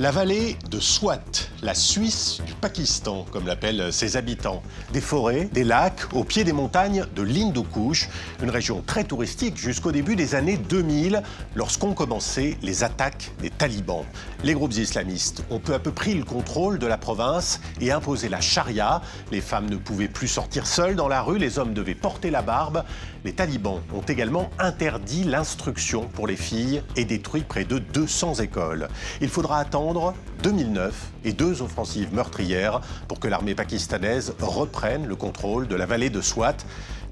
La vallée de Swat, la Suisse du Pakistan, comme l'appellent ses habitants. Des forêts, des lacs, au pied des montagnes de l'Hindu-Kush, une région très touristique jusqu'au début des années 2000, lorsqu'ont commencé les attaques des talibans. Les groupes islamistes ont peu à peu pris le contrôle de la province et imposé la charia. Les femmes ne pouvaient plus sortir seules dans la rue, les hommes devaient porter la barbe. Les talibans ont également interdit l'instruction pour les filles et détruit près de 200 écoles. Il faudra attendre 2009 et 2 offensives meurtrières pour que l'armée pakistanaise reprenne le contrôle de la vallée de Swat.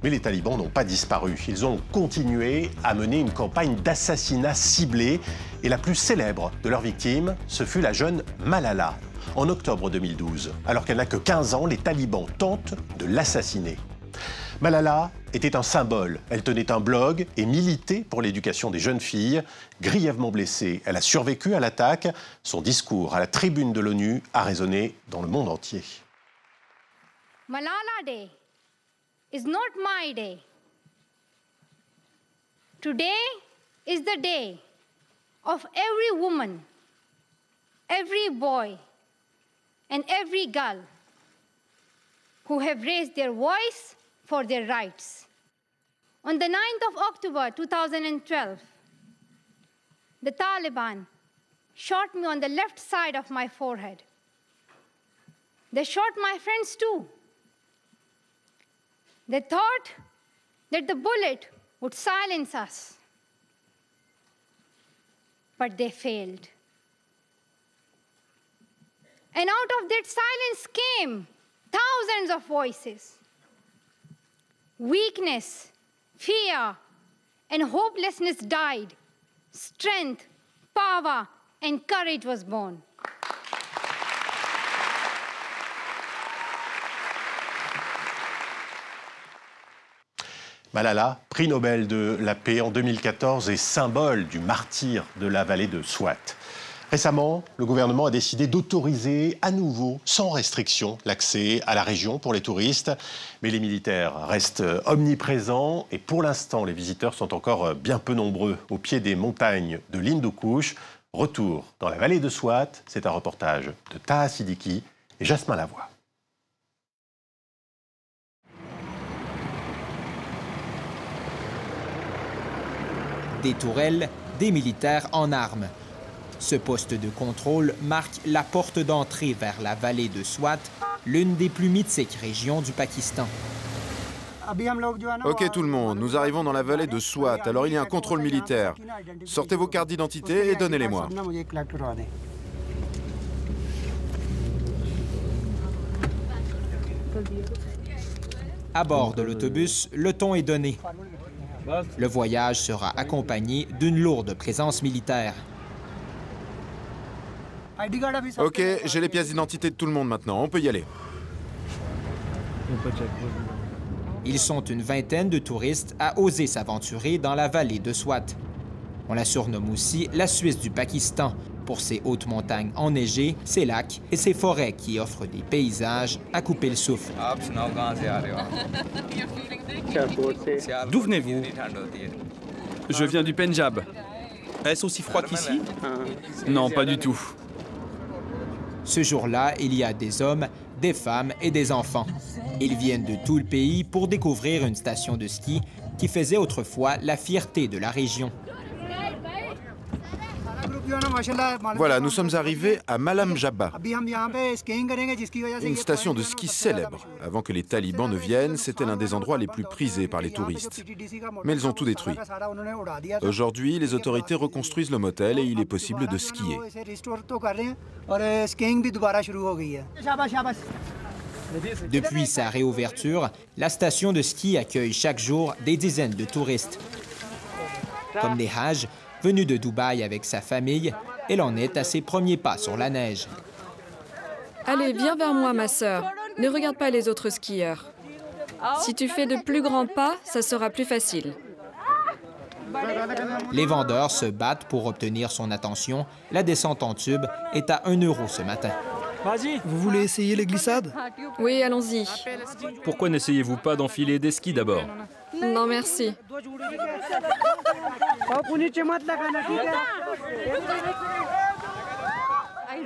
Mais les talibans n'ont pas disparu. Ils ont continué à mener une campagne d'assassinats ciblés. Et la plus célèbre de leurs victimes, ce fut la jeune Malala. En octobre 2012, alors qu'elle n'a que 15 ans, les talibans tentent de l'assassiner. Malala était un symbole. Elle tenait un blog et militait pour l'éducation des jeunes filles. Grièvement blessée, elle a survécu à l'attaque. Son discours à la tribune de l'ONU a résonné dans le monde entier. Malala Day is not my day. Today is the day of every woman, every boy, and every girl who have raised their voice for their rights. On the 9th of October 2012, the Taliban shot me on the left side of my forehead. They shot my friends too. They thought that the bullet would silence us, but they failed. And out of that silence came thousands of voices. Weakness, fear, and hopelessness died. Strength, power, and courage was born. Malala, prix Nobel de la paix en 2014 et symbole du martyre de la vallée de Swat. Récemment, le gouvernement a décidé d'autoriser à nouveau, sans restriction, l'accès à la région pour les touristes. Mais les militaires restent omniprésents et pour l'instant, les visiteurs sont encore bien peu nombreux au pied des montagnes de l'Hindu-Kush. Retour dans la vallée de Swat, c'est un reportage de Taha Siddiqui et Jasmin Lavoie. Des tourelles, des militaires en armes. Ce poste de contrôle marque la porte d'entrée vers la vallée de Swat, l'une des plus mythiques régions du Pakistan. Ok tout le monde, nous arrivons dans la vallée de Swat, alors il y a un contrôle militaire. Sortez vos cartes d'identité et donnez-les-moi. À bord de l'autobus, le ton est donné. Le voyage sera accompagné d'une lourde présence militaire. Ok, j'ai les pièces d'identité de tout le monde maintenant, on peut y aller. Ils sont une vingtaine de touristes à oser s'aventurer dans la vallée de Swat. On la surnomme aussi la Suisse du Pakistan pour ses hautes montagnes enneigées, ses lacs et ses forêts qui offrent des paysages à couper le souffle. D'où venez-vous? Je viens du Pendjab. Est-ce aussi froid qu'ici? Non, pas du tout. Ce jour-là, il y a des hommes, des femmes et des enfants. Ils viennent de tout le pays pour découvrir une station de ski qui faisait autrefois la fierté de la région. Voilà, nous sommes arrivés à Malam Jabba, une station de ski célèbre. Avant que les talibans ne viennent, c'était l'un des endroits les plus prisés par les touristes. Mais ils ont tout détruit. Aujourd'hui, les autorités reconstruisent le motel et il est possible de skier. Depuis sa réouverture, la station de ski accueille chaque jour des dizaines de touristes. Comme des Hajj, venu de Dubaï avec sa famille, elle en est à ses premiers pas sur la neige. Allez, viens vers moi, ma sœur. Ne regarde pas les autres skieurs. Si tu fais de plus grands pas, ça sera plus facile. Les vendeurs se battent pour obtenir son attention. La descente en tube est à 1 € ce matin. Vous voulez essayer les glissades? Oui, allons-y. Pourquoi n'essayez-vous pas d'enfiler des skis d'abord? Non, merci.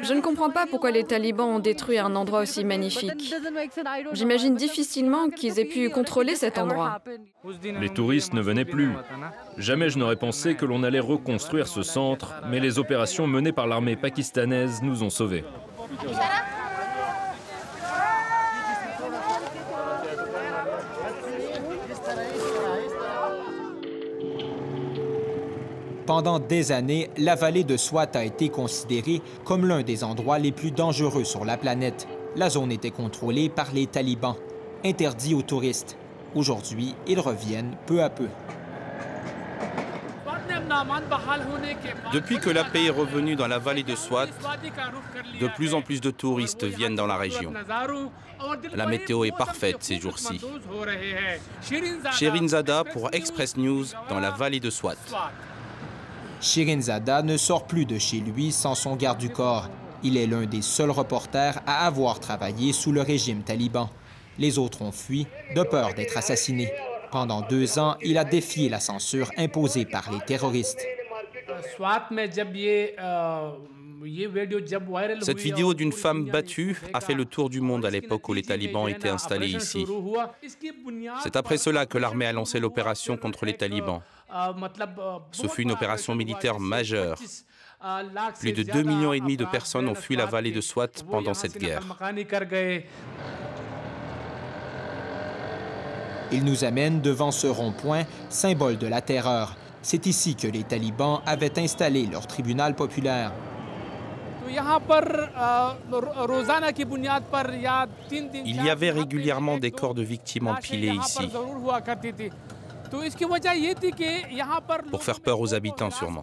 Je ne comprends pas pourquoi les talibans ont détruit un endroit aussi magnifique. J'imagine difficilement qu'ils aient pu contrôler cet endroit. Les touristes ne venaient plus. Jamais je n'aurais pensé que l'on allait reconstruire ce centre, mais les opérations menées par l'armée pakistanaise nous ont sauvés. Pendant des années, la vallée de Swat a été considérée comme l'un des endroits les plus dangereux sur la planète. La zone était contrôlée par les talibans, interdits aux touristes. Aujourd'hui, ils reviennent peu à peu. Depuis que la paix est revenue dans la vallée de Swat, de plus en plus de touristes viennent dans la région. La météo est parfaite ces jours-ci. Shirin Zada pour Express News dans la vallée de Swat. Shirin Zada ne sort plus de chez lui sans son garde du corps. Il est l'un des seuls reporters à avoir travaillé sous le régime taliban. Les autres ont fui de peur d'être assassinés. Pendant 2 ans, il a défié la censure imposée par les terroristes. Cette vidéo d'une femme battue a fait le tour du monde à l'époque où les talibans étaient installés ici. C'est après cela que l'armée a lancé l'opération contre les talibans. Ce fut une opération militaire majeure. Plus de 2,5 millions de personnes ont fui la vallée de Swat pendant cette guerre. Il nous amène devant ce rond-point, symbole de la terreur. C'est ici que les talibans avaient installé leur tribunal populaire. Il y avait régulièrement des corps de victimes empilés ici. Pour faire peur aux habitants, sûrement.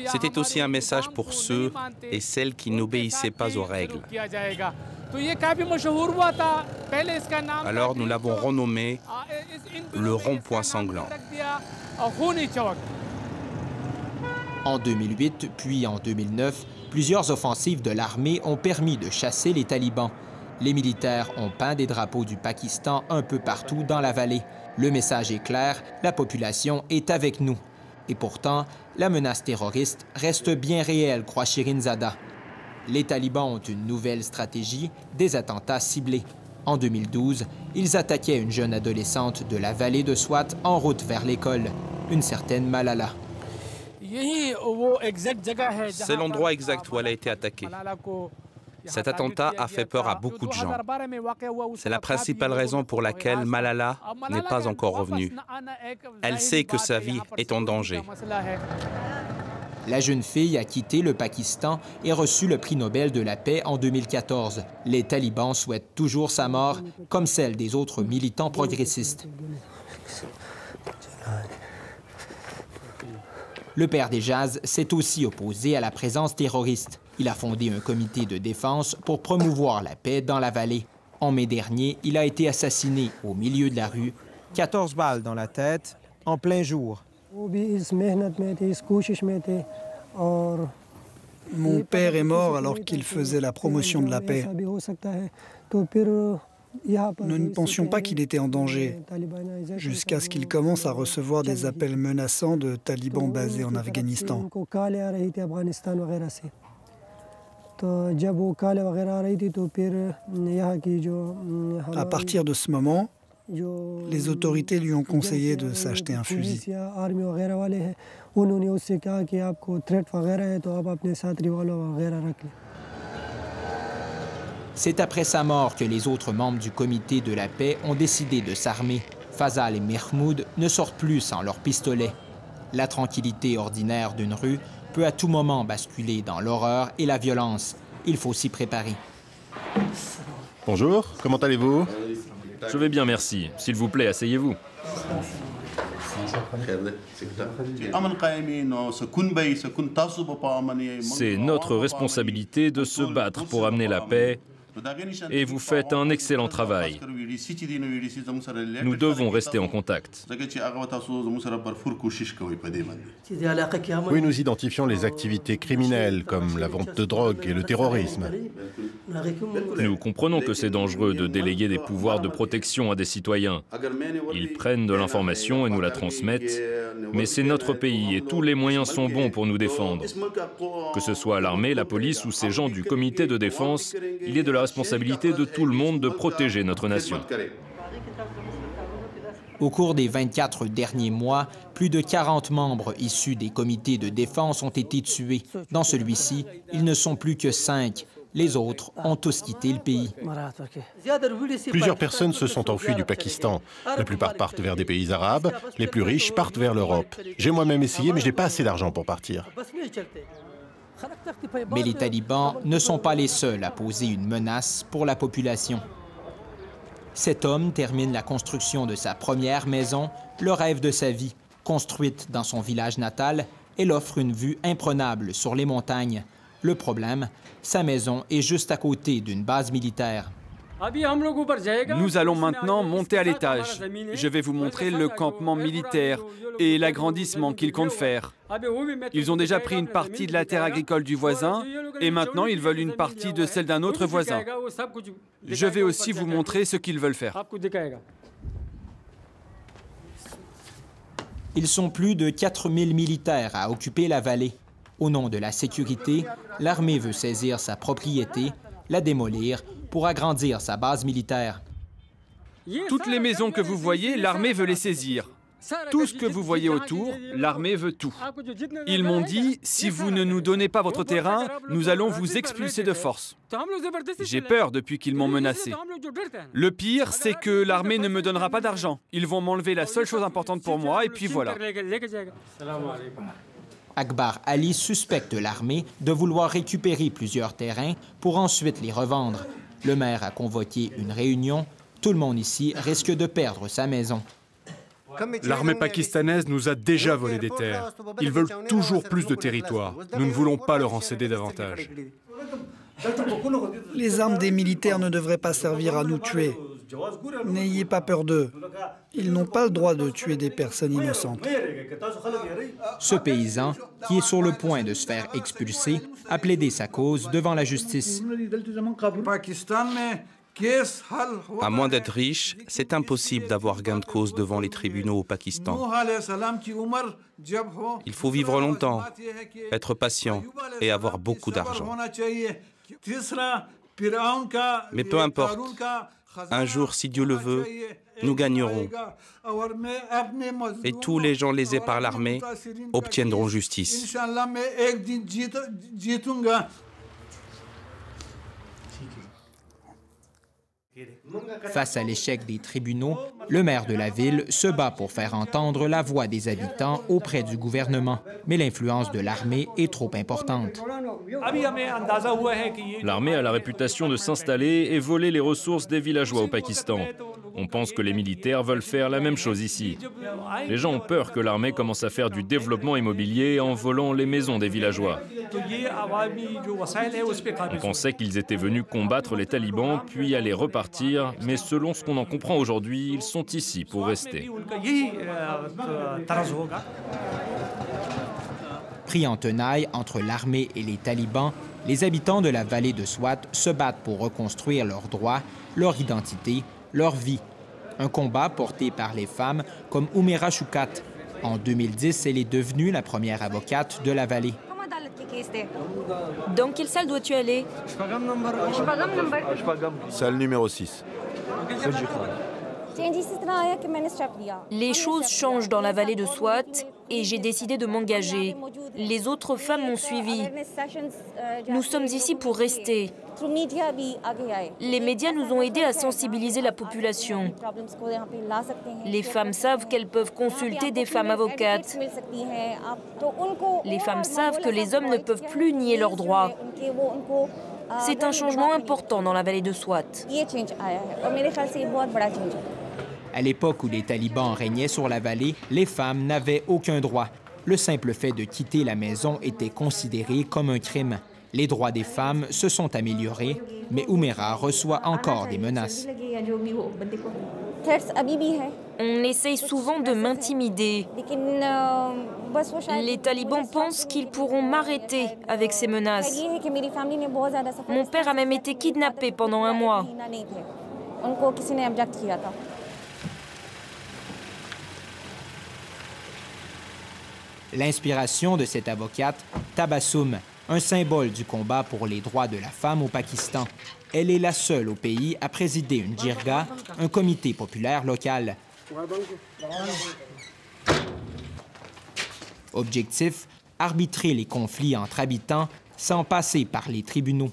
C'était aussi un message pour ceux et celles qui n'obéissaient pas aux règles. Alors nous l'avons renommé le rond-point sanglant. En 2008, puis en 2009, plusieurs offensives de l'armée ont permis de chasser les talibans. Les militaires ont peint des drapeaux du Pakistan un peu partout dans la vallée. Le message est clair, la population est avec nous. Et pourtant, la menace terroriste reste bien réelle, croit Shirin Zada. Les talibans ont une nouvelle stratégie, des attentats ciblés. En 2012, ils attaquaient une jeune adolescente de la vallée de Swat en route vers l'école, une certaine Malala. C'est l'endroit exact où elle a été attaquée. Cet attentat a fait peur à beaucoup de gens. C'est la principale raison pour laquelle Malala n'est pas encore revenue. Elle sait que sa vie est en danger. La jeune fille a quitté le Pakistan et reçu le prix Nobel de la paix en 2014. Les talibans souhaitent toujours sa mort, comme celle des autres militants progressistes. Le père des Jazz s'est aussi opposé à la présence terroriste. Il a fondé un comité de défense pour promouvoir la paix dans la vallée. En mai dernier, il a été assassiné au milieu de la rue. 14 balles dans la tête, en plein jour. Mon père est mort alors qu'il faisait la promotion de la paix. Nous ne pensions pas qu'il était en danger, jusqu'à ce qu'il commence à recevoir des appels menaçants de talibans basés en Afghanistan. À partir de ce moment, les autorités lui ont conseillé de s'acheter un fusil. C'est après sa mort que les autres membres du comité de la paix ont décidé de s'armer. Fazal et Mahmoud ne sortent plus sans leurs pistolets. La tranquillité ordinaire d'une rue peut à tout moment basculer dans l'horreur et la violence. Il faut s'y préparer. Bonjour, comment allez-vous? Je vais bien, merci. S'il vous plaît, asseyez-vous. C'est notre responsabilité de se battre pour amener la paix et vous faites un excellent travail. Nous devons rester en contact. Oui, nous identifions les activités criminelles comme la vente de drogue et le terrorisme. Nous comprenons que c'est dangereux de déléguer des pouvoirs de protection à des citoyens. Ils prennent de l'information et nous la transmettent, mais c'est notre pays et tous les moyens sont bons pour nous défendre. Que ce soit l'armée, la police ou ces gens du comité de défense, il est de la responsabilité de tout le monde de protéger notre nation. Au cours des 24 derniers mois, plus de 40 membres issus des comités de défense ont été tués. Dans celui-ci, ils ne sont plus que 5. Les autres ont tous quitté le pays. Plusieurs personnes se sont enfuies du Pakistan. La plupart partent vers des pays arabes. Les plus riches partent vers l'Europe. J'ai moi-même essayé, mais je n'ai pas assez d'argent pour partir. Mais les talibans ne sont pas les seuls à poser une menace pour la population. Cet homme termine la construction de sa première maison, le rêve de sa vie. Construite dans son village natal, elle offre une vue imprenable sur les montagnes. Le problème, sa maison est juste à côté d'une base militaire. Nous allons maintenant monter à l'étage. Je vais vous montrer le campement militaire et l'agrandissement qu'ils comptent faire. Ils ont déjà pris une partie de la terre agricole du voisin et maintenant ils veulent une partie de celle d'un autre voisin. Je vais aussi vous montrer ce qu'ils veulent faire. Ils sont plus de 4000 militaires à occuper la vallée. Au nom de la sécurité, l'armée veut saisir sa propriété, la démolir pour agrandir sa base militaire. Toutes les maisons que vous voyez, l'armée veut les saisir. Tout ce que vous voyez autour, l'armée veut tout. Ils m'ont dit, si vous ne nous donnez pas votre terrain, nous allons vous expulser de force. J'ai peur depuis qu'ils m'ont menacé. Le pire, c'est que l'armée ne me donnera pas d'argent. Ils vont m'enlever la seule chose importante pour moi, et puis voilà. Akbar Ali suspecte l'armée de vouloir récupérer plusieurs terrains pour ensuite les revendre. Le maire a convoqué une réunion. Tout le monde ici risque de perdre sa maison. L'armée pakistanaise nous a déjà volé des terres. Ils veulent toujours plus de territoire. Nous ne voulons pas leur en céder davantage. Les armes des militaires ne devraient pas servir à nous tuer. N'ayez pas peur d'eux. Ils n'ont pas le droit de tuer des personnes innocentes. Ce paysan, qui est sur le point de se faire expulser, a plaidé sa cause devant la justice. À moins d'être riche, c'est impossible d'avoir gain de cause devant les tribunaux au Pakistan. Il faut vivre longtemps, être patient et avoir beaucoup d'argent. Mais peu importe, un jour, si Dieu le veut, nous gagnerons. Et tous les gens lésés par l'armée obtiendront justice. Face à l'échec des tribunaux, le maire de la ville se bat pour faire entendre la voix des habitants auprès du gouvernement. Mais l'influence de l'armée est trop importante. L'armée a la réputation de s'installer et voler les ressources des villageois au Pakistan. On pense que les militaires veulent faire la même chose ici. Les gens ont peur que l'armée commence à faire du développement immobilier en volant les maisons des villageois. On pensait qu'ils étaient venus combattre les talibans puis aller repartir, mais selon ce qu'on en comprend aujourd'hui, ils sont ici pour rester. Pris en tenaille entre l'armée et les talibans, les habitants de la vallée de Swat se battent pour reconstruire leurs droits, leur identité, leur vie. Un combat porté par les femmes comme Umera Shoukat. En 2010, elle est devenue la première avocate de la vallée. Dans quelle salle dois-tu aller? Salle numéro 6. Les choses changent dans la vallée de Swat et j'ai décidé de m'engager. Les autres femmes m'ont suivi. Nous sommes ici pour rester. Les médias nous ont aidés à sensibiliser la population. Les femmes savent qu'elles peuvent consulter des femmes avocates. Les femmes savent que les hommes ne peuvent plus nier leurs droits. C'est un changement important dans la vallée de Swat. À l'époque où les talibans régnaient sur la vallée, les femmes n'avaient aucun droit. Le simple fait de quitter la maison était considéré comme un crime. Les droits des femmes se sont améliorés, mais Umera reçoit encore des menaces. On essaye souvent de m'intimider. Les talibans pensent qu'ils pourront m'arrêter avec ces menaces. Mon père a même été kidnappé pendant un mois. L'inspiration de cette avocate, Tabassum, un symbole du combat pour les droits de la femme au Pakistan. Elle est la seule au pays à présider une jirga, un comité populaire local. Objectif, arbitrer les conflits entre habitants sans passer par les tribunaux.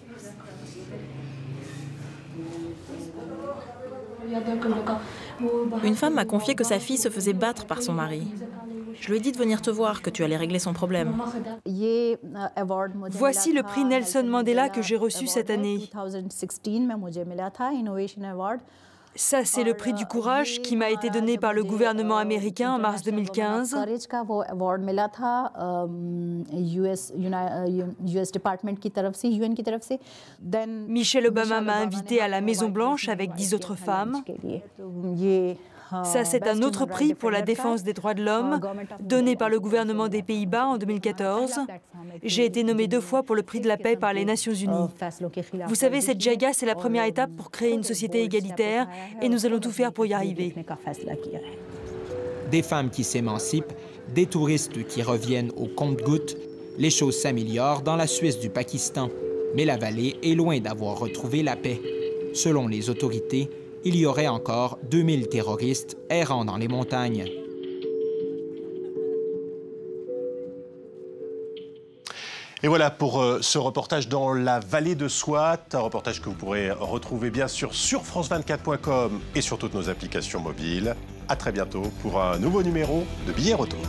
Une femme m'a confié que sa fille se faisait battre par son mari. Je lui ai dit de venir te voir, que tu allais régler son problème. Voici le prix Nelson Mandela que j'ai reçu cette année. Ça, c'est le prix du courage qui m'a été donné par le gouvernement américain en mars 2015. Michelle Obama m'a invité à la Maison-Blanche avec 10 autres femmes. Ça, c'est un autre prix pour la défense des droits de l'homme, donné par le gouvernement des Pays-Bas en 2014. J'ai été nommée 2 fois pour le prix de la paix par les Nations Unies. Vous savez, cette JIRGA, c'est la première étape pour créer une société égalitaire, et nous allons tout faire pour y arriver. Des femmes qui s'émancipent, des touristes qui reviennent au compte-gouttes, les choses s'améliorent dans la Suisse du Pakistan. Mais la vallée est loin d'avoir retrouvé la paix. Selon les autorités, il y aurait encore 2000 terroristes errant dans les montagnes. Et voilà pour ce reportage dans la vallée de Swat, un reportage que vous pourrez retrouver bien sûr sur france24.com et sur toutes nos applications mobiles. À très bientôt pour un nouveau numéro de Billets Retour.